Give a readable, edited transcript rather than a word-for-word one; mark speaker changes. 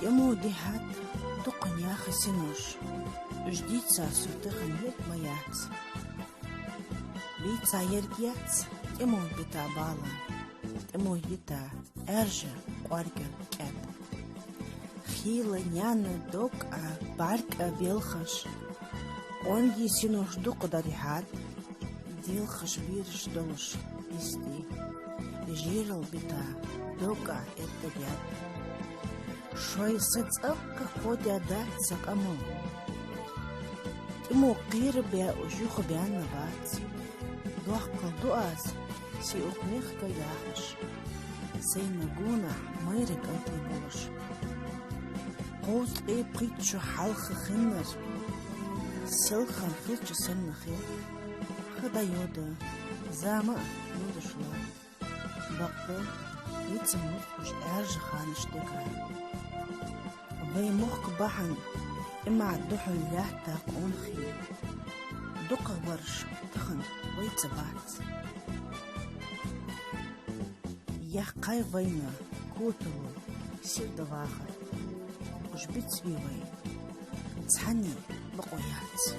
Speaker 1: Тему дихат тукня хасинуш. Ждится сутыхан лет маяц. Бица ергияц, тему бита бала. Тему бита эржа кварга кэт. Хила няна док барк белхаш. Он синуш дук дарихат. Дилхаш вирш долш исти. Жирал бита дока это ряд. Шой сыцап как ходя дат закаму. Тему кир бя ужух бян набац. Дуах колдуаз си укних каяхаш. Сей нагуна майрик антибош. Qoos pritsje halge ginder. Silgan fritje sennige. Gedayode. Zama moedersla. Bakte. Iets moet dus erge gaan stikken. Wij mocht bahan. Ima duhul jahta ongi. Dukke warsh. Tchen. Weet ze wat. Ja kai weina. Kotelo. Sir de wagen. Жбит свивай, цани бакояц.